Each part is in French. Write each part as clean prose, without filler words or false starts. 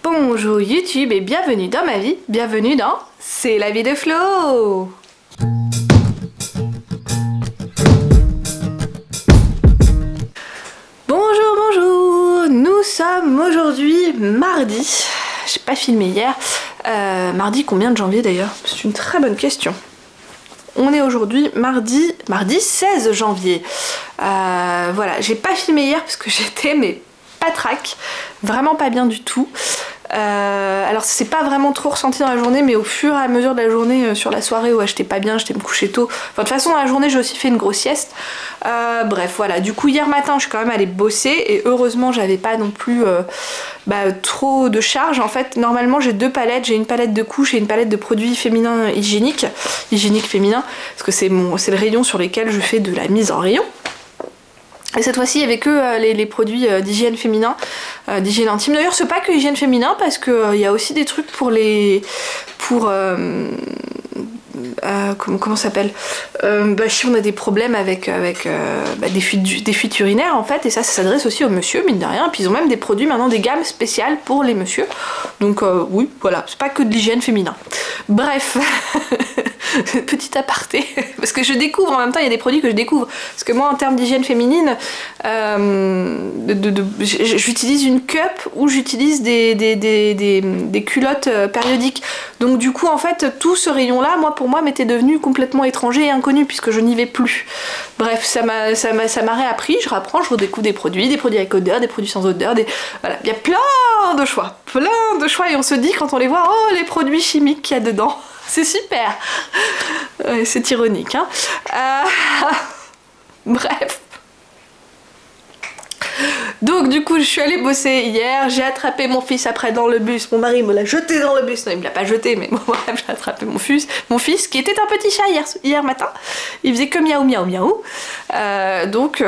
Bonjour YouTube et bienvenue dans ma vie, bienvenue dans C'est la vie de Flo. Bonjour, nous sommes aujourd'hui mardi, j'ai pas filmé hier, mardi combien de janvier d'ailleurs? C'est une très bonne question. On est aujourd'hui mardi 16 janvier. Voilà, j'ai pas filmé hier parce que j'étais mais patraque, vraiment pas bien du tout. Alors c'est pas vraiment trop ressenti dans la journée, mais au fur et à mesure de la journée, sur la soirée où j'étais pas bien, j'étais me coucher tôt. Enfin, de toute façon dans la journée j'ai aussi fait une grosse sieste. Bref voilà, du coup hier matin je suis quand même allée bosser et heureusement j'avais pas non plus trop de charge. En fait normalement j'ai deux palettes, j'ai une palette de couches et une palette de produits féminins hygiéniques féminins, parce que c'est le rayon sur lesquels je fais de la mise en rayon. Et cette fois-ci, il n'y avait que les produits d'hygiène féminin, d'hygiène intime. D'ailleurs, c'est pas que hygiène féminin, parce qu'il y a aussi des trucs pour comment ça s'appelle, si on a des problèmes avec des fuites urinaires en fait, et ça s'adresse aussi aux monsieur, mine de rien. Puis ils ont même des produits maintenant, des gammes spéciales pour les messieurs. Donc oui, voilà, c'est pas que de l'hygiène féminin. Bref, petit aparté, parce que je découvre en même temps, il y a des produits que je découvre. Parce que moi, en termes d'hygiène féminine, j'utilise une cup ou j'utilise des culottes périodiques. Donc du coup, en fait, tout ce rayon-là, pour moi, m'était devenu complètement étranger et inconnu puisque je n'y vais plus. Bref, ça m'a réappris, je rapprends, je redécouvre des produits avec odeur, des produits sans odeur, voilà, il y a plein de choix et on se dit quand on les voit, oh les produits chimiques qu'il y a dedans. C'est super. C'est ironique, hein. Bref. Donc du coup je suis allée bosser hier, j'ai attrapé mon fils après dans le bus, mon mari me l'a jeté dans le bus, non il me l'a pas jeté mais bon bref, j'ai attrapé mon fils qui était un petit chat hier matin, il faisait que miaou miaou miaou, donc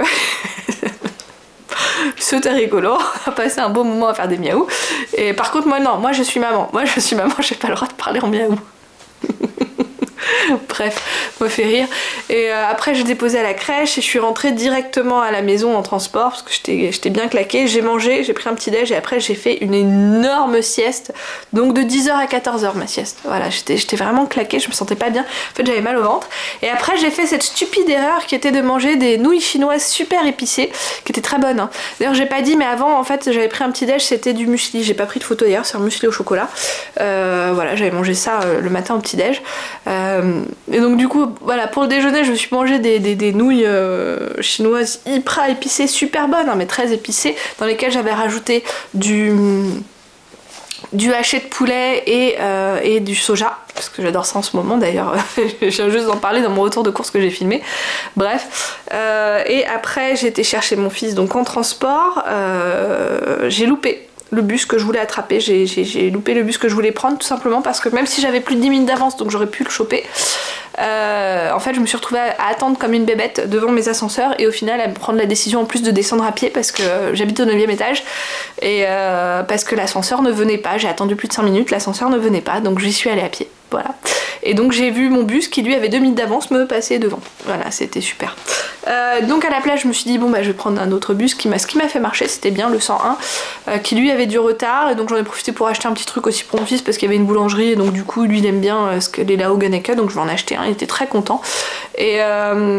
c'était rigolo, on a passé un beau moment à faire des miaou, et par contre moi je suis maman, j'ai pas le droit de parler en miaou. Bref, ça me fait rire. Et après j'ai déposé à la crèche et je suis rentrée directement à la maison en transport parce que j'étais bien claquée. J'ai mangé, j'ai pris un petit déj et après j'ai fait une énorme sieste. Donc de 10h à 14h ma sieste. Voilà, j'étais vraiment claquée, je me sentais pas bien. En fait j'avais mal au ventre. Et après j'ai fait cette stupide erreur qui était de manger des nouilles chinoises super épicées, qui étaient très bonnes, hein. D'ailleurs j'ai pas dit mais avant en fait j'avais pris un petit déj, c'était du muesli. J'ai pas pris de photo d'ailleurs, c'est un muesli au chocolat. Voilà, j'avais mangé ça le matin au petit déj. Et donc du coup voilà, pour le déjeuner je me suis mangé des nouilles chinoises hyper épicées, super bonnes, hein, mais très épicées, dans lesquelles j'avais rajouté du haché de poulet et du soja, parce que j'adore ça en ce moment d'ailleurs. Je viens juste d'en parler dans mon retour de course que j'ai filmé. Bref, et après j'ai été chercher mon fils donc en transport. J'ai loupé le bus que je voulais attraper, j'ai loupé le bus que je voulais prendre tout simplement parce que même si j'avais plus de 10 minutes d'avance donc j'aurais pu le choper, en fait je me suis retrouvée à attendre comme une bébête devant mes ascenseurs et au final à me prendre la décision en plus de descendre à pied parce que j'habite au 9e étage et parce que l'ascenseur ne venait pas, j'ai attendu plus de 5 minutes, l'ascenseur ne venait pas donc j'y suis allée à pied, voilà. Et donc j'ai vu mon bus qui lui avait 2 minutes d'avance me passer devant, voilà, c'était super. Donc à la place je me suis dit bon bah je vais prendre un autre bus, ce qui m'a fait marcher, c'était bien le 101 qui lui avait du retard et donc j'en ai profité pour acheter un petit truc aussi pour mon fils parce qu'il y avait une boulangerie et donc du coup lui il aime bien les Lao Ganeka, donc je vais en acheter un, il était très content. Et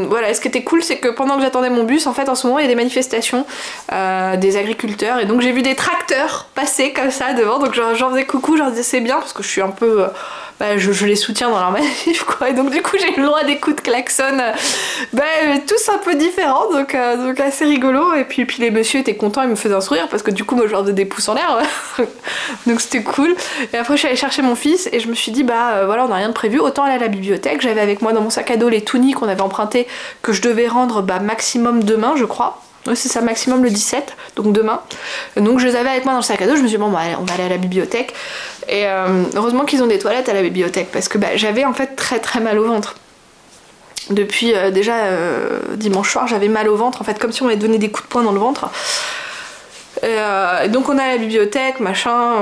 voilà, ce qui était cool c'est que pendant que j'attendais mon bus, en fait en ce moment il y a des manifestations des agriculteurs et donc j'ai vu des tracteurs passer comme ça devant, donc j'en faisais coucou, j'en disais c'est bien parce que je suis un peu je les soutiens dans leur manif quoi, et donc du coup j'ai eu le droit à des coups de klaxon tous un peu différents, donc assez rigolo, et puis les messieurs étaient contents, ils me faisaient un sourire parce que du coup moi je leur faisais des pouces en l'air donc c'était cool. Et après je suis allée chercher mon fils et je me suis dit voilà, on n'a rien de prévu, autant aller à la bibliothèque. J'avais avec moi dans mon sac à dos les tunis qu'on avait empruntés que je devais rendre maximum demain je crois. Ouais, c'est ça, maximum le 17, donc demain. Donc je les avais avec moi dans le sac à dos, je me suis dit bon on va aller à la bibliothèque. Et heureusement qu'ils ont des toilettes à la bibliothèque parce que j'avais en fait très très mal au ventre. Depuis déjà dimanche soir j'avais mal au ventre, en fait comme si on m'avait donné des coups de poing dans le ventre. Et donc on est à la bibliothèque, machin.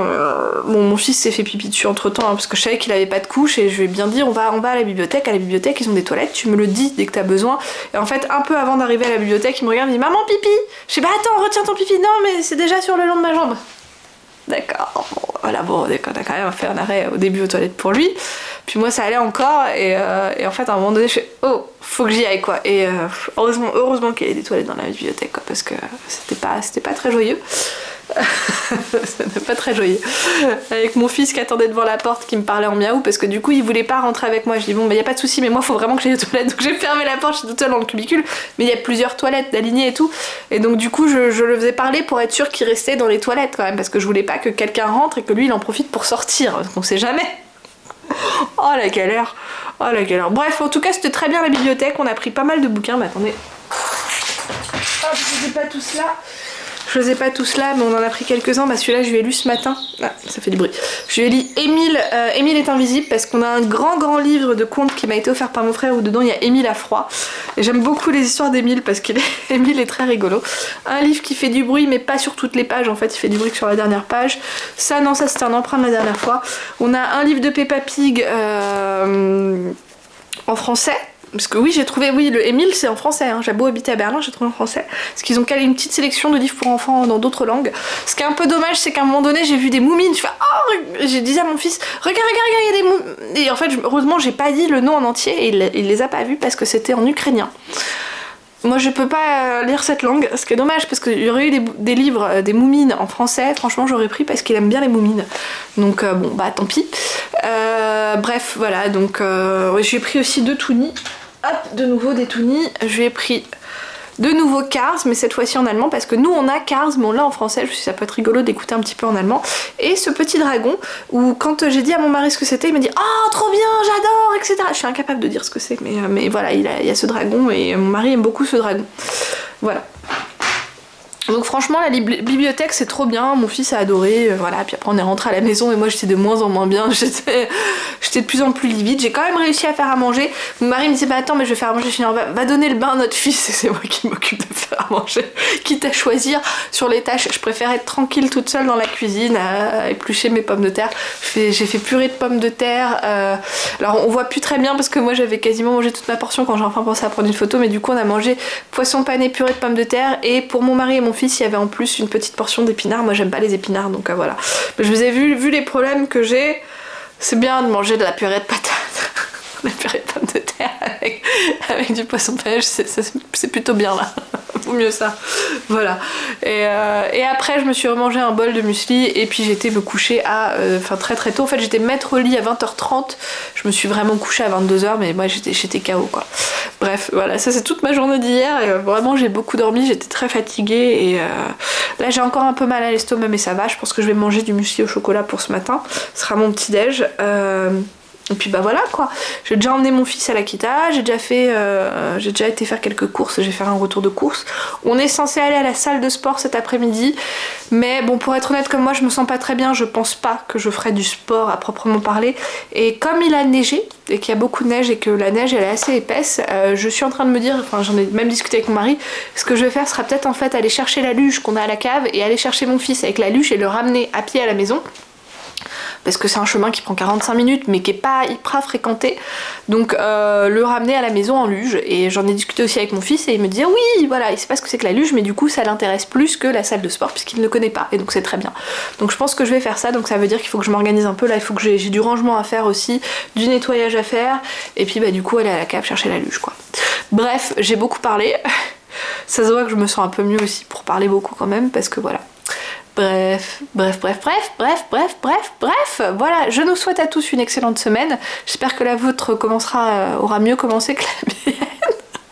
Mon fils s'est fait pipi dessus entre temps, hein, parce que je savais qu'il avait pas de couche et je lui ai bien dit on va à la bibliothèque. À la bibliothèque ils ont des toilettes, tu me le dis dès que t'as besoin. Et en fait un peu avant d'arriver à la bibliothèque il me regarde et me dit maman pipi. Je dis bah attends, retiens ton pipi. Non mais c'est déjà sur le long de ma jambe. D'accord, bon, Voilà, bon, on a quand même fait un arrêt au début aux toilettes pour lui. Puis moi ça allait encore et en fait à un moment donné je fais oh faut que j'y aille quoi. Et heureusement qu'il y avait des toilettes dans la bibliothèque quoi, parce que c'était pas très joyeux. C'était pas très joyeux. Avec mon fils qui attendait devant la porte, qui me parlait en miaou parce que du coup il voulait pas rentrer avec moi. Je dis bon bah y a pas de souci mais moi faut vraiment que j'aille aux toilettes. Donc j'ai fermé la porte, je suis toute seule dans le cubicule. Mais il y a plusieurs toilettes d'alignées et tout. Et donc du coup je le faisais parler pour être sûr qu'il restait dans les toilettes quand même parce que je voulais pas que quelqu'un rentre et que lui il en profite pour sortir. Parce qu'on sait jamais. Oh la galère. Oh la galère. Bref en tout cas c'était très bien la bibliothèque. On a pris pas mal de bouquins. Mais attendez. Hop, je sais pas tout cela. Je faisais pas tout cela, mais on en a pris quelques-uns. Bah celui-là, je lui ai lu ce matin. Ah, ça fait du bruit. Je lui ai lu Émile est invisible parce qu'on a un grand livre de contes qui m'a été offert par mon frère où dedans il y a Émile à froid. Et j'aime beaucoup les histoires d'Émile parce qu'Émile est très rigolo. Un livre qui fait du bruit, mais pas sur toutes les pages. En fait, il fait du bruit que sur la dernière page. Ça, non, ça c'était un emprunt de la dernière fois. On a un livre de Peppa Pig en français. Parce que oui, j'ai trouvé, oui, le Émile c'est en français, hein. J'ai beau habiter à Berlin, j'ai trouvé en français. Parce qu'ils ont calé une petite sélection de livres pour enfants dans d'autres langues. Ce qui est un peu dommage, c'est qu'à un moment donné, j'ai vu des moumines. Je fais, oh, j'ai dit à mon fils, regarde, il y a des moumines. Et en fait, heureusement, j'ai pas dit le nom en entier et il les a pas vus parce que c'était en ukrainien. Moi, je peux pas lire cette langue, ce qui est dommage parce qu'il y aurait eu des livres, des moumines en français. Franchement, j'aurais pris parce qu'il aime bien les moumines. Donc, bon, bah tant pis. Bref, voilà. Donc, j'ai pris aussi 2 Toonie. Hop, de nouveau des Toonie. Je lui ai pris de nouveau Cars, mais cette fois-ci en allemand, parce que nous on a Cars, mais on l'a en français. Je me suis dit, ça peut être rigolo d'écouter un petit peu en allemand. Et ce petit dragon, où quand j'ai dit à mon mari ce que c'était, il m'a dit oh trop bien, j'adore, etc. Je suis incapable de dire ce que c'est, mais voilà, il y a ce dragon et mon mari aime beaucoup ce dragon. Voilà. Donc franchement la bibliothèque c'est trop bien, mon fils a adoré, voilà, puis après on est rentré à la maison et moi j'étais de moins en moins bien, j'étais de plus en plus livide, j'ai quand même réussi à faire à manger. Mon mari me disait bah attends mais je vais faire à manger, je dis va donner le bain à notre fils et c'est moi qui m'occupe de faire à manger, quitte à choisir sur les tâches, je préfère être tranquille toute seule dans la cuisine à éplucher mes pommes de terre. J'ai fait purée de pommes de terre, alors on voit plus très bien parce que moi j'avais quasiment mangé toute ma portion quand j'ai enfin pensé à prendre une photo, mais du coup on a mangé poisson pané, purée de pommes de terre et pour mon mari et mon fils il y avait en plus une petite portion d'épinards. Moi j'aime pas les épinards donc voilà. Mais je vous ai vu les problèmes que j'ai. C'est bien de manger de la purée de patates. La purée de pommes de terre avec du poisson pané, c'est plutôt bien là. Vaut mieux ça. Voilà. Et après je me suis remangé un bol de muesli et puis j'étais me coucher à très tôt. En fait j'étais mettre au lit à 20h30. Je me suis vraiment couchée à 22h mais moi j'étais KO quoi. Bref voilà, ça c'est toute ma journée d'hier et vraiment j'ai beaucoup dormi, j'étais très fatiguée et là j'ai encore un peu mal à l'estomac mais ça va. Je pense que je vais manger du muesli au chocolat pour ce matin. Ce sera mon petit déj. Et puis bah voilà quoi, j'ai déjà emmené mon fils à l'Akita, j'ai déjà été faire quelques courses, j'ai fait un retour de course. On est censé aller à la salle de sport cet après-midi, mais bon pour être honnête comme moi je me sens pas très bien, je pense pas que je ferai du sport à proprement parler. Et comme il a neigé, et qu'il y a beaucoup de neige et que la neige elle est assez épaisse, je suis en train de me dire, enfin j'en ai même discuté avec mon mari, ce que je vais faire sera peut-être en fait aller chercher la luge qu'on a à la cave et aller chercher mon fils avec la luge et le ramener à pied à la maison. Parce que c'est un chemin qui prend 45 minutes mais qui est pas hyper fréquenté, donc le ramener à la maison en luge. Et j'en ai discuté aussi avec mon fils et il me disait oui voilà, il sait pas ce que c'est que la luge mais du coup ça l'intéresse plus que la salle de sport puisqu'il ne le connaît pas et donc c'est très bien. Donc je pense que je vais faire ça, donc ça veut dire qu'il faut que je m'organise un peu là, il faut que j'ai du rangement à faire aussi, du nettoyage à faire et puis bah du coup aller à la cave chercher la luge quoi. Bref, j'ai beaucoup parlé, ça se voit que je me sens un peu mieux aussi pour parler beaucoup quand même parce que voilà. Bref, voilà, je nous souhaite à tous une excellente semaine. J'espère que la vôtre aura mieux commencé que la mienne.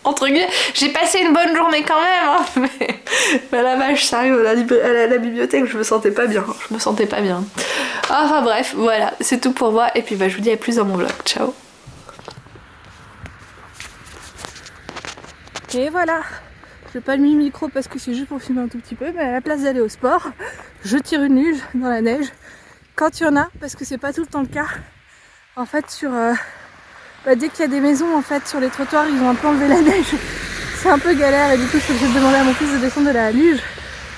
Entre guillemets, j'ai passé une bonne journée quand même, hein, mais la vache, ça arrive à la bibliothèque, je me sentais pas bien. Enfin bref, voilà, c'est tout pour moi, et puis bah, je vous dis à plus dans mon vlog, ciao. Et voilà. Je n'ai pas mis le micro parce que c'est juste pour filmer un tout petit peu, mais à la place d'aller au sport, je tire une luge dans la neige. Quand il y en a, parce que c'est pas tout le temps le cas. En fait, dès qu'il y a des maisons en fait, sur les trottoirs, ils ont un peu enlevé la neige. C'est un peu galère et du coup je suis obligée de demander à mon fils de descendre de la luge.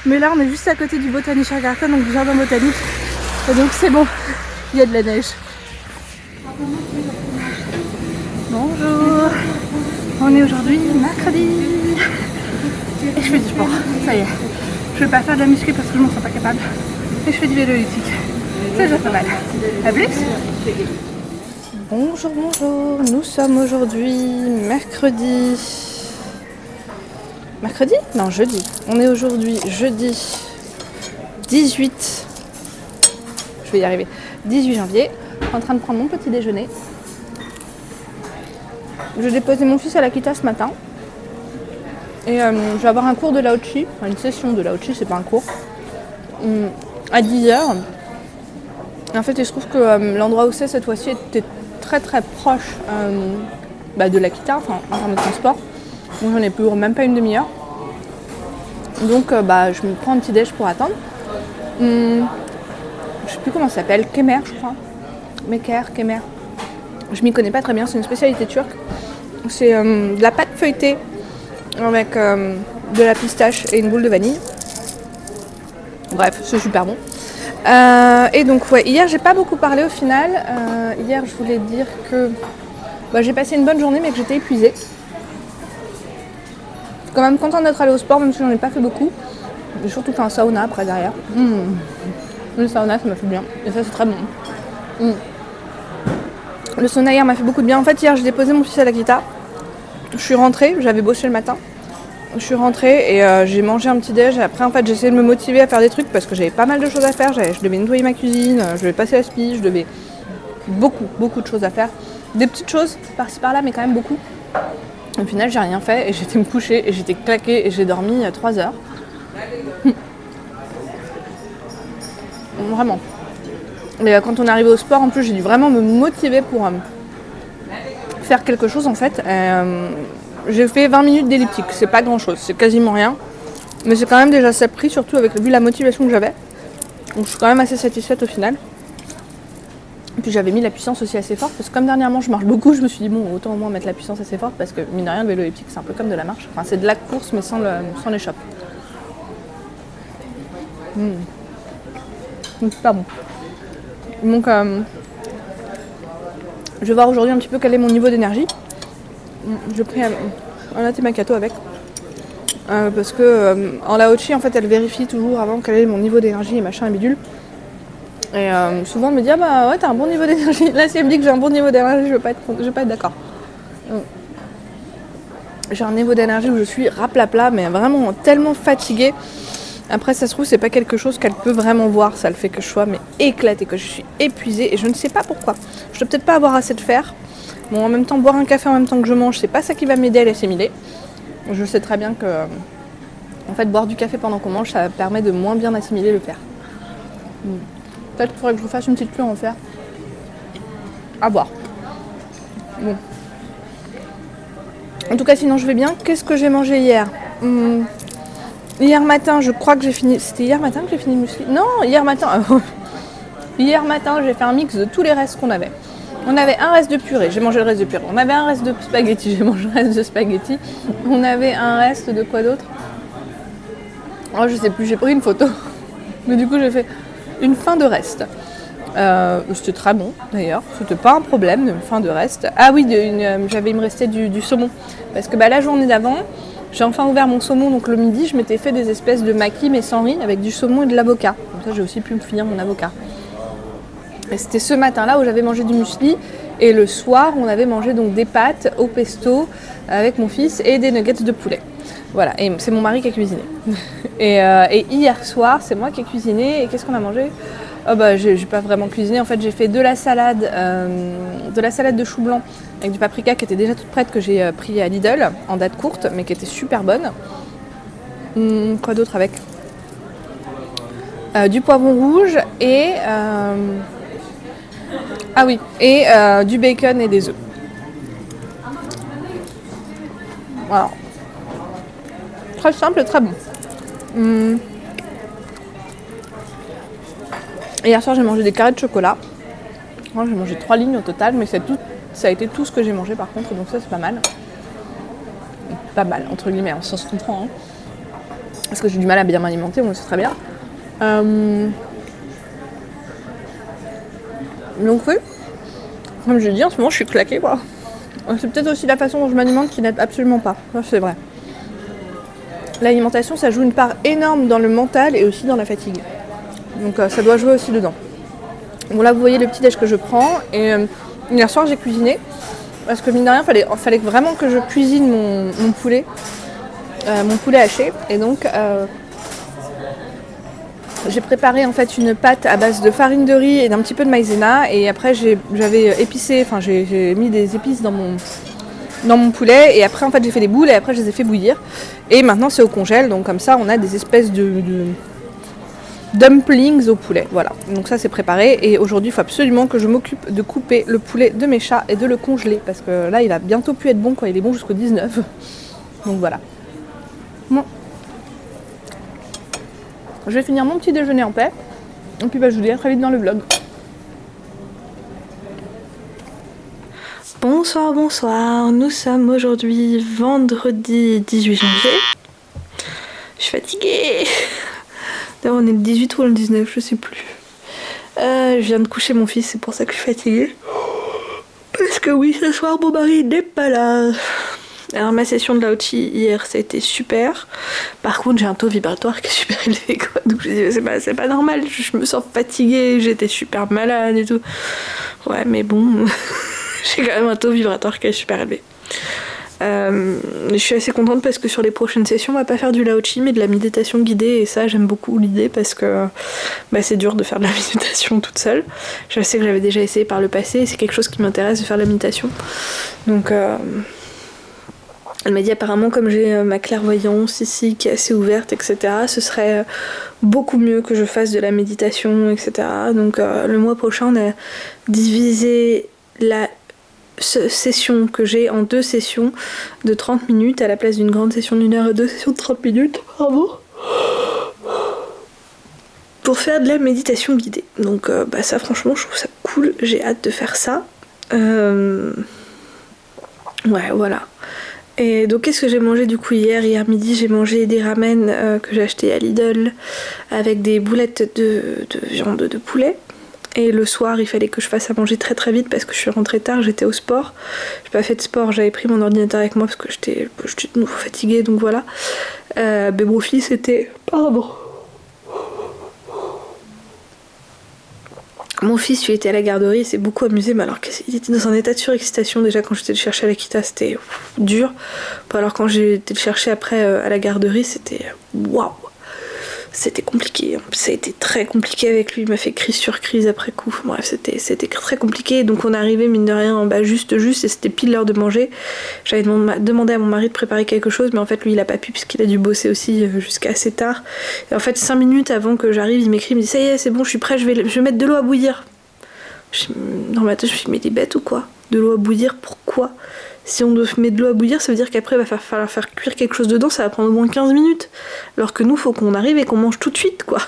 Mais là on est juste à côté du Botanischer Garten, donc du jardin botanique. Et donc c'est bon, il y a de la neige. Bonjour, on est aujourd'hui mercredi. Et je fais du sport, ça y est. Je vais pas faire de la muscu parce que je m'en sens pas capable. Et je fais du vélo elliptique. C'est déjà pas mal. À plus. Bonjour, bonjour. Nous sommes aujourd'hui mercredi. Mercredi? Non, jeudi. On est aujourd'hui jeudi 18. Je vais y arriver. 18 janvier. En train de prendre mon petit déjeuner. Je déposais mon fils à l'Akita ce matin. Et je vais avoir un cours de Lao-Chi. Enfin, une session de Lao-Chi, c'est pas un cours. À 10h. En fait, il se trouve que l'endroit où c'est cette fois-ci était très très proche de l'Akita, enfin en termes de transport. Donc j'en ai pour même pas une demi-heure. Donc je me prends un petit déj pour attendre. Je sais plus comment ça s'appelle, Kemer je crois. Meker, Kemer. Je m'y connais pas très bien, c'est une spécialité turque. C'est de la pâte feuilletée avec de la pistache et une boule de vanille. Bref, c'est super bon. Et donc ouais, hier j'ai pas beaucoup parlé au final. Hier je voulais dire que j'ai passé une bonne journée mais que j'étais épuisée. Quand même contente d'être allée au sport même si j'en ai pas fait beaucoup. J'ai surtout fait un sauna après derrière. Le sauna ça m'a fait bien et ça c'est très bon. Le sauna hier m'a fait beaucoup de bien. En fait hier j'ai déposé mon fils à l'Akita. Je suis rentrée, j'avais bossé le matin. Je suis rentrée et j'ai mangé un petit déj. Après en fait j'ai essayé de me motiver à faire des trucs parce que j'avais pas mal de choses à faire. Je devais nettoyer ma cuisine, je devais passer la spie, je devais beaucoup de choses à faire. Des petites choses par-ci par-là mais quand même beaucoup. Au final j'ai rien fait et j'étais me coucher et j'étais claquée et j'ai dormi 3 heures. Vraiment. Et quand on est arrivé au sport en plus j'ai dû vraiment me motiver pour faire quelque chose en fait. J'ai fait 20 minutes d'elliptique, c'est pas grand chose, c'est quasiment rien. Mais c'est quand même déjà ça pris, surtout vu la motivation que j'avais. Donc je suis quand même assez satisfaite au final. Et puis j'avais mis la puissance aussi assez forte, parce que comme dernièrement je marche beaucoup, je me suis dit bon autant au moins mettre la puissance assez forte, parce que mine de rien le vélo elliptique c'est un peu comme de la marche. Enfin c'est de la course mais sans l'échoppe. Donc c'est pas bon. Donc je vais voir aujourd'hui un petit peu quel est mon niveau d'énergie. J'ai pris un latte macchiato avec. Parce que en Lao-Chi en fait elle vérifie toujours avant quel est mon niveau d'énergie et machin et bidule. Et souvent on me dit ah bah ouais t'as un bon niveau d'énergie. Là si elle me dit que j'ai un bon niveau d'énergie je vais pas être d'accord. J'ai un niveau d'énergie où je suis raplapla mais vraiment tellement fatiguée. Après ça se trouve c'est pas quelque chose qu'elle peut vraiment voir. Ça le fait que je sois mais éclatée, que je suis épuisée et je ne sais pas pourquoi. Je dois peut-être pas avoir assez de fer. Bon en même temps boire un café en même temps que je mange c'est pas ça qui va m'aider à l'assimiler. Je sais très bien que en fait boire du café pendant qu'on mange ça permet de moins bien assimiler le fer. Peut-être qu'il faudrait que je vous fasse une petite cure en fer. À voir. Bon. En tout cas sinon je vais bien. Qu'est-ce que j'ai mangé hier? Hier matin je crois que j'ai fini. C'était hier matin que j'ai fini le muesli? Non, hier matin. Hier matin j'ai fait un mix de tous les restes qu'on avait. On avait un reste de purée, j'ai mangé le reste de purée. On avait un reste de spaghetti, j'ai mangé le reste de spaghetti. On avait un reste de quoi d'autre? Oh, je sais plus, j'ai pris une photo. Mais du coup, j'ai fait une fin de reste. C'était très bon d'ailleurs, c'était pas un problème, une fin de reste. Ah oui, il me restait du saumon. Parce que la journée d'avant, j'ai enfin ouvert mon saumon, donc le midi, je m'étais fait des espèces de maquis mais sans riz avec du saumon et de l'avocat. Comme ça, j'ai aussi pu me finir mon avocat. Et c'était ce matin-là où j'avais mangé du muesli et le soir on avait mangé donc des pâtes au pesto avec mon fils et des nuggets de poulet. Voilà, et c'est mon mari qui a cuisiné. Et hier soir c'est moi qui ai cuisiné et qu'est-ce qu'on a mangé? J'ai pas vraiment cuisiné, en fait j'ai fait de la salade de chou blanc avec du paprika qui était déjà toute prête que j'ai pris à Lidl en date courte mais qui était super bonne. Quoi d'autre avec? Du poivron rouge et du bacon et des œufs. Voilà. Très simple et très bon. Hier soir j'ai mangé des carrés de chocolat. Moi j'ai mangé 3 lignes au total, mais ça a été tout ce que j'ai mangé par contre, donc ça c'est pas mal. Pas mal, entre guillemets, ça se comprend. Hein. Parce que j'ai du mal à bien m'alimenter, moi c'est très bien. Donc oui, comme je dis, en ce moment je suis claquée quoi. C'est peut-être aussi la façon dont je m'alimente qui n'aide absolument pas, ça c'est vrai. L'alimentation ça joue une part énorme dans le mental et aussi dans la fatigue. Donc ça doit jouer aussi dedans. Bon là vous voyez le petit déj que je prends et hier soir j'ai cuisiné parce que mine de rien fallait vraiment que je cuisine mon poulet haché et donc j'ai préparé en fait une pâte à base de farine de riz et d'un petit peu de maïzena et après j'avais épicé, enfin j'ai mis des épices dans mon poulet et après en fait j'ai fait des boules et après je les ai fait bouillir et maintenant c'est au congèle donc comme ça on a des espèces de dumplings au poulet, voilà. Donc ça c'est préparé et aujourd'hui il faut absolument que je m'occupe de couper le poulet de mes chats et de le congeler parce que là il va bientôt plus être bon quoi, il est bon jusqu'au 19. Donc voilà. Bon. Je vais finir mon petit déjeuner en paix et puis je vous dis à très vite dans le vlog. Bonsoir, bonsoir, nous sommes aujourd'hui vendredi 18 janvier. Je suis fatiguée. D'ailleurs on est le 18 ou le 19, je sais plus. Je viens de coucher mon fils, c'est pour ça que je suis fatiguée. Parce que oui, ce soir mon mari n'est pas là. Alors ma session de Laochi hier ça a été super. Par contre j'ai un taux vibratoire qui est super élevé quoi. Donc je me dis c'est pas normal, je me sens fatiguée, j'étais super malade et tout. Ouais mais bon, j'ai quand même un taux vibratoire qui est super élevé. Je suis assez contente parce que sur les prochaines sessions on va pas faire du Laochi mais de la méditation guidée et ça j'aime beaucoup l'idée parce que c'est dur de faire de la méditation toute seule. Je sais que j'avais déjà essayé par le passé et c'est quelque chose qui m'intéresse de faire de la méditation. Donc elle m'a dit apparemment comme j'ai ma clairvoyance ici qui est assez ouverte etc, ce serait beaucoup mieux que je fasse de la méditation etc. Donc le mois prochain on a divisé la session que j'ai en 2 sessions de 30 minutes à la place d'une grande session d'1 heure et 2 sessions de 30 minutes pour faire de la méditation guidée. Donc ça franchement je trouve ça cool, j'ai hâte de faire ça. Ouais voilà. Et donc qu'est-ce que j'ai mangé du coup hier midi j'ai mangé des ramen que j'ai acheté à Lidl avec des boulettes de viande de poulet. Et le soir, il fallait que je fasse à manger très très vite parce que je suis rentrée tard, j'étais au sport. J'ai pas fait de sport, j'avais pris mon ordinateur avec moi parce que j'étais de nouveau fatiguée, donc voilà. Mais mon fils était... Pardon. Mon fils, il était à la garderie, il s'est beaucoup amusé, mais alors qu'il était dans un état de surexcitation déjà quand j'étais le chercher à l'Akita, c'était dur. Alors quand j'ai été le chercher après à la garderie, c'était waouh. C'était compliqué, ça a été très compliqué avec lui, il m'a fait crise sur crise après coup, bref c'était très compliqué, donc on est arrivé mine de rien en bas juste et c'était pile l'heure de manger. J'avais demandé à mon mari de préparer quelque chose mais en fait lui il a pas pu puisqu'il a dû bosser aussi jusqu'à assez tard. Et en fait 5 minutes avant que j'arrive il m'écrit, il me dit ça y est c'est bon je suis prêt, je vais mettre de l'eau à bouillir. Dans ma tête je me suis dit mais t'es bête ou quoi? De l'eau à bouillir pourquoi? Si on met de l'eau à bouillir, ça veut dire qu'après il va falloir faire cuire quelque chose dedans, ça va prendre au moins 15 minutes. Alors que nous, faut qu'on arrive et qu'on mange tout de suite, quoi.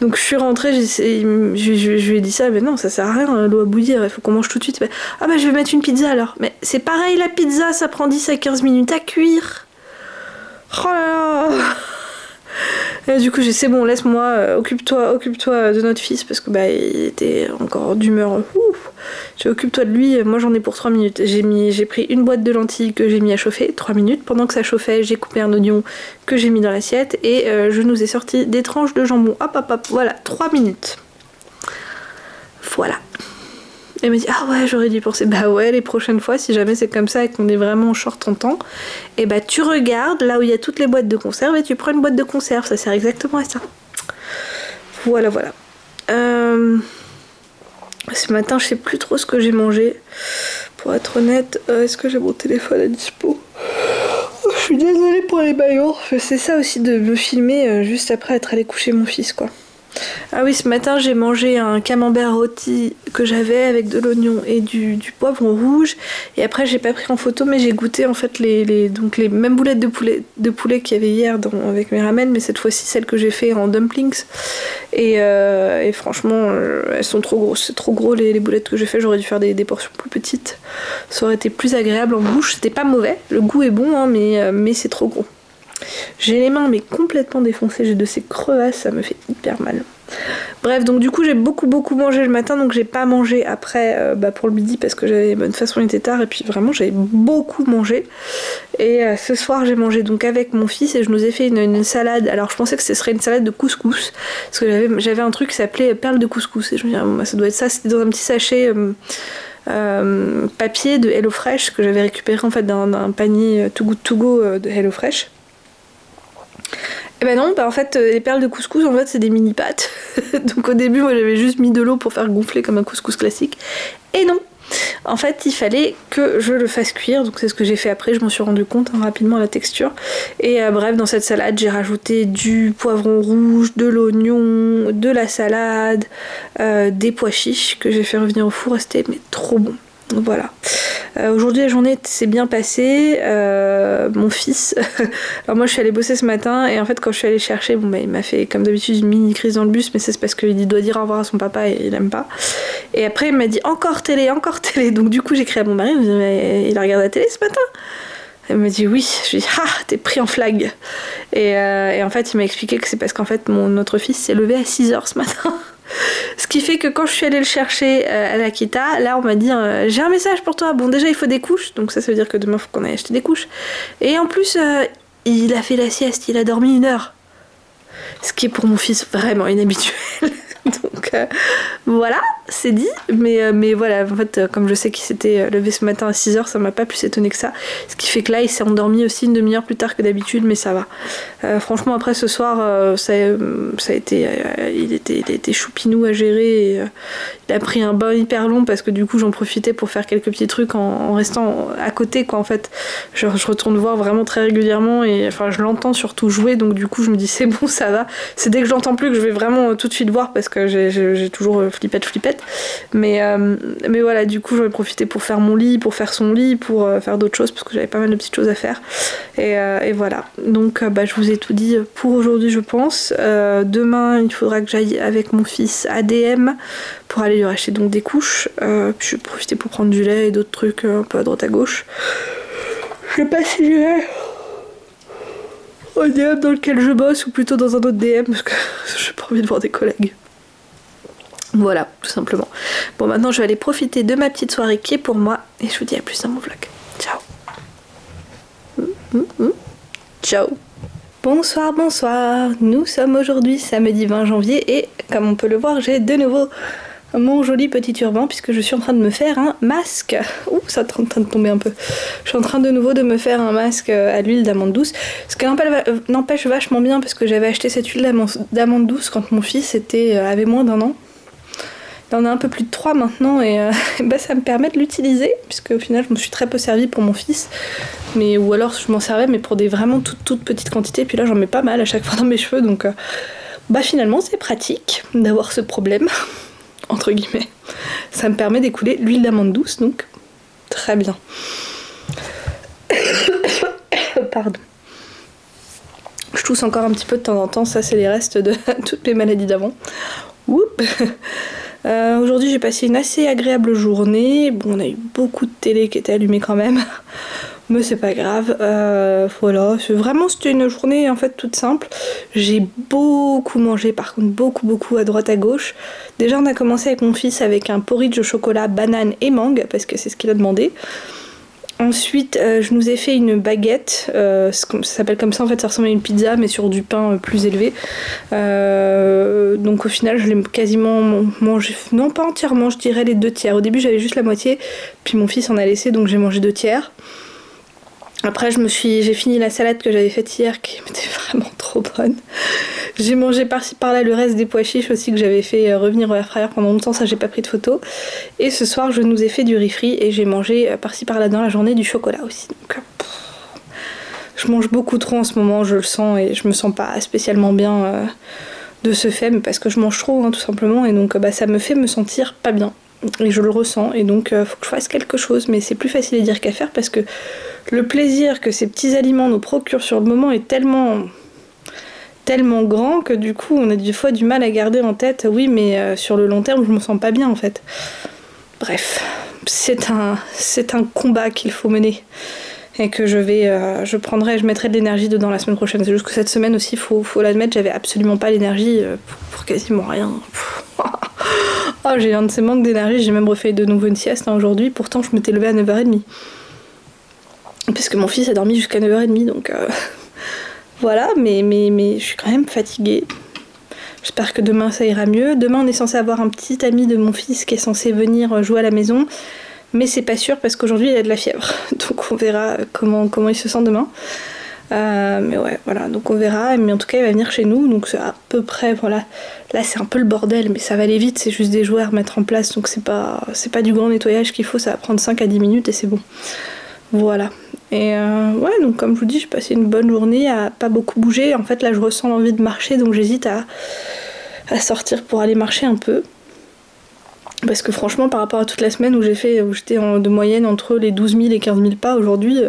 Donc je suis rentrée, je lui ai dit ça, mais non, ça sert à rien, l'eau à bouillir, il faut qu'on mange tout de suite. Ah bah je vais mettre une pizza alors. Mais c'est pareil, la pizza, ça prend 10 à 15 minutes à cuire. Oh là là. Et du coup, c'est bon, laisse-moi, occupe-toi de notre fils parce que il était encore d'humeur. Occupe-toi de lui, moi j'en ai pour 3 minutes. J'ai pris une boîte de lentilles que j'ai mis à chauffer, 3 minutes. Pendant que ça chauffait, j'ai coupé un oignon que j'ai mis dans l'assiette et je nous ai sorti des tranches de jambon. Hop, voilà, 3 minutes. Voilà. Elle me dit ah ouais j'aurais dû penser, bah ouais les prochaines fois si jamais c'est comme ça et qu'on est vraiment short en temps, et tu regardes là où il y a toutes les boîtes de conserve et tu prends une boîte de conserve, ça sert exactement à ça. Voilà. Ce matin je sais plus trop ce que j'ai mangé, pour être honnête. Est-ce que j'ai mon téléphone à dispo? Je suis désolée pour les baillons, c'est ça aussi de me filmer juste après être allé coucher mon fils quoi. Ah oui, ce matin j'ai mangé un camembert rôti que j'avais avec de l'oignon et du poivron rouge. Et après j'ai pas pris en photo mais j'ai goûté en fait les mêmes boulettes de poulet qu'il y avait hier avec mes ramen, mais cette fois-ci celles que j'ai fait en dumplings. Et franchement elles sont trop grosses, c'est trop gros les boulettes que j'ai fait, j'aurais dû faire des portions plus petites. Ça aurait été plus agréable en bouche, c'était pas mauvais, le goût est bon hein, mais c'est trop gros. J'ai les mains mais complètement défoncées, j'ai de ces crevasses, ça me fait hyper mal. Bref, donc du coup j'ai beaucoup mangé le matin, donc j'ai pas mangé après pour le midi parce que de toute façon il était tard et puis vraiment j'avais beaucoup mangé. Et ce soir j'ai mangé donc avec mon fils et je nous ai fait une salade. Alors je pensais que ce serait une salade de couscous parce que j'avais un truc qui s'appelait perles de couscous et je me disais ça doit être ça, c'était dans un petit sachet papier de HelloFresh que j'avais récupéré en fait d'un panier Too Good To Go de HelloFresh. Et ben non, en fait les perles de couscous en fait c'est des mini pâtes. Donc au début moi j'avais juste mis de l'eau pour faire gonfler comme un couscous classique. Et non, en fait il fallait que je le fasse cuire, donc c'est ce que j'ai fait après, je m'en suis rendu compte rapidement à la texture. Et bref, dans cette salade j'ai rajouté du poivron rouge, de l'oignon, de la salade, des pois chiches que j'ai fait revenir au four et c'était mais trop bon. Donc voilà. Aujourd'hui la journée s'est bien passée. Mon fils, alors moi je suis allée bosser ce matin et en fait quand je suis allée chercher, il m'a fait comme d'habitude une mini crise dans le bus, mais c'est parce qu'il doit dire au revoir à son papa et il aime pas. Et après il m'a dit encore télé, donc du coup j'ai crié à mon mari, il me dit mais il a regardé la télé ce matin? Elle me dit oui, je lui dis ah t'es pris en flag. Et en fait il m'a expliqué que c'est parce qu'en fait notre fils s'est levé à 6h ce matin. Ce qui fait que quand je suis allée le chercher à l'Akita, là on m'a dit j'ai un message pour toi. Bon déjà il faut des couches, donc ça veut dire que demain il faut qu'on aille acheter des couches. Et en plus il a fait la sieste, il a dormi 1 heure. Ce qui est pour mon fils vraiment inhabituel. Donc voilà, c'est dit. Mais voilà, en fait, comme je sais qu'il s'était levé ce matin à 6h, ça m'a pas plus étonné que ça. Ce qui fait que là, il s'est endormi aussi 1/2 heure plus tard que d'habitude, mais ça va. Franchement, après ce soir, ça a été, il était choupinou à gérer. Et, il a pris un bain hyper long parce que du coup, j'en profitais pour faire quelques petits trucs en restant à côté, quoi. En fait, je retourne voir vraiment très régulièrement et enfin, je l'entends surtout jouer, donc du coup, je me dis c'est bon, ça va. C'est dès que je l'entends plus que je vais vraiment tout de suite voir parce que j'ai toujours flippette. Mais voilà, du coup, j'en ai profité pour faire mon lit, pour faire son lit, pour faire d'autres choses parce que j'avais pas mal de petites choses à faire. Et voilà. Donc, je vous ai tout dit pour aujourd'hui, je pense. Demain, il faudra que j'aille avec mon fils à DM pour aller lui racheter donc des couches. Puis je vais profiter pour prendre du lait et d'autres trucs un peu à droite à gauche. Je sais pas si j'irai au DM dans lequel je bosse ou plutôt dans un autre DM parce que j'ai pas envie de voir des collègues. Voilà, tout simplement. Bon, maintenant je vais aller profiter de ma petite soirée qui est pour moi et je vous dis à plus dans mon vlog. Ciao. Ciao. Bonsoir. Nous sommes aujourd'hui samedi 20 janvier et comme on peut le voir, j'ai de nouveau mon joli petit turban puisque je suis en train de me faire un masque. Ouh, ça est en train de tomber un peu. Je suis en train de nouveau de me faire un masque à l'huile d'amande douce. Ce qui n'empêche vachement bien parce que j'avais acheté cette huile d'amande douce quand mon fils avait moins d'1 an. Il en a un peu plus de 3 maintenant et ça me permet de l'utiliser puisque au final je me suis très peu servie pour mon fils. Ou alors je m'en servais mais pour des vraiment toutes petites quantités. Puis là j'en mets pas mal à chaque fois dans mes cheveux donc finalement c'est pratique d'avoir ce problème. Entre guillemets. Ça me permet d'écouler l'huile d'amande douce, donc très bien. Pardon. Je tousse encore un petit peu de temps en temps, ça c'est les restes de toutes mes maladies d'avant. Aujourd'hui j'ai passé une assez agréable journée. Bon, on a eu beaucoup de télé qui était allumée quand même. Mais c'est pas grave, voilà, c'était une journée en fait toute simple. J'ai beaucoup mangé, par contre beaucoup à droite à gauche. Déjà on a commencé avec mon fils avec un porridge au chocolat, banane et mangue, parce que c'est ce qu'il a demandé. Ensuite je nous ai fait une baguette, ça s'appelle comme ça en fait, ça ressemble à une pizza mais sur du pain plus élevé. Donc au final je l'ai quasiment mangé, non pas entièrement, je dirais les 2/3. Au début j'avais juste la moitié, puis mon fils en a laissé donc j'ai mangé 2/3. Après j'ai fini la salade que j'avais faite hier qui était vraiment trop bonne. J'ai mangé par-ci par-là le reste des pois chiches aussi que j'avais fait revenir au air fryer pendant longtemps, ça j'ai pas pris de photos. Et ce soir je nous ai fait du riz frit et j'ai mangé par-ci par-là dans la journée du chocolat aussi. Donc, je mange beaucoup trop en ce moment, je le sens et je me sens pas spécialement bien de ce fait, mais parce que je mange trop tout simplement et donc ça me fait me sentir pas bien. Et je le ressens et donc faut que je fasse quelque chose, mais c'est plus facile à dire qu'à faire parce que le plaisir que ces petits aliments nous procurent sur le moment est tellement grand que du coup on a des fois du mal à garder en tête oui mais sur le long terme je me sens pas bien en fait. Bref, c'est un combat qu'il faut mener et que je mettrai de l'énergie dedans la semaine prochaine. C'est juste que cette semaine aussi, faut l'admettre, j'avais absolument pas l'énergie pour quasiment rien. Oh, j'ai un de ces manques d'énergie, j'ai même refait de nouveau une sieste aujourd'hui, pourtant je m'étais levée à 9h30. Parce que mon fils a dormi jusqu'à 9h30, donc voilà, mais je suis quand même fatiguée. J'espère que demain ça ira mieux. Demain on est censé avoir un petit ami de mon fils qui est censé venir jouer à la maison, mais c'est pas sûr parce qu'aujourd'hui il a de la fièvre, donc on verra comment il se sent demain. Mais ouais, voilà, donc on verra, mais en tout cas il va venir chez nous, donc c'est à peu près, voilà. Là c'est un peu le bordel, mais ça va aller vite, c'est juste des jouets à remettre en place, donc c'est pas du grand nettoyage qu'il faut, ça va prendre 5 à 10 minutes et c'est bon. Voilà. Et ouais, donc comme je vous dis, j'ai passé une bonne journée à pas beaucoup bouger. En fait là je ressens l'envie de marcher, donc j'hésite à sortir pour aller marcher un peu. Parce que franchement par rapport à toute la semaine où j'étais de moyenne entre les 12 000 et 15 000 pas, aujourd'hui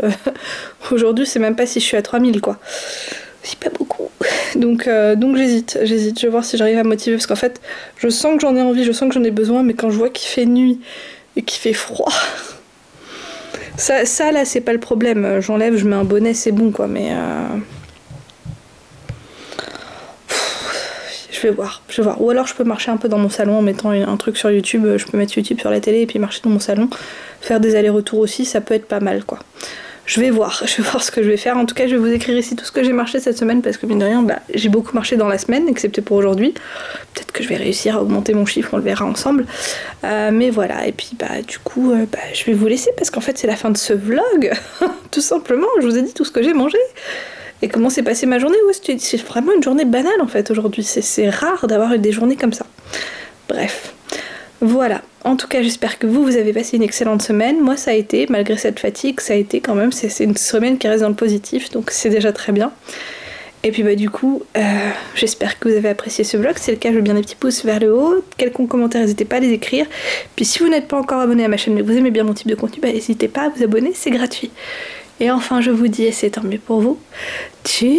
c'est même pas si je suis à 3 000 quoi. C'est pas beaucoup. Donc j'hésite, je vais voir si j'arrive à me motiver, parce qu'en fait je sens que j'en ai envie, je sens que j'en ai besoin, mais quand je vois qu'il fait nuit et qu'il fait froid, ça là c'est pas le problème, j'enlève, je mets un bonnet, c'est bon quoi, mais je vais voir. Ou alors je peux marcher un peu dans mon salon en mettant un truc sur YouTube, je peux mettre YouTube sur la télé et puis marcher dans mon salon, faire des allers-retours aussi, ça peut être pas mal quoi. Je vais voir ce que je vais faire. En tout cas je vais vous écrire ici tout ce que j'ai marché cette semaine, parce que mine de rien j'ai beaucoup marché dans la semaine, excepté pour aujourd'hui. Peut-être que je vais réussir à augmenter mon chiffre, on le verra ensemble. Mais voilà, et puis du coup je vais vous laisser parce qu'en fait c'est la fin de ce vlog. Tout simplement, je vous ai dit tout ce que j'ai mangé. Et comment s'est passée ma journée? Ouais, c'est vraiment une journée banale en fait aujourd'hui. C'est rare d'avoir des journées comme ça. Bref, voilà. En tout cas, j'espère que vous avez passé une excellente semaine. Moi, ça a été, malgré cette fatigue, ça a été quand même. C'est une semaine qui reste dans le positif, donc c'est déjà très bien. Et puis du coup, j'espère que vous avez apprécié ce vlog. Si c'est le cas, je veux bien des petits pouces vers le haut. Quelconque commentaire, n'hésitez pas à les écrire. Puis si vous n'êtes pas encore abonné à ma chaîne mais que vous aimez bien mon type de contenu, n'hésitez pas à vous abonner, c'est gratuit. Et enfin, je vous dis, et c'est tant mieux pour vous, tchuss.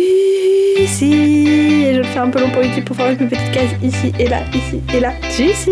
Et je le fais un peu long pour YouTube pour faire une petite case ici et là, tchuss.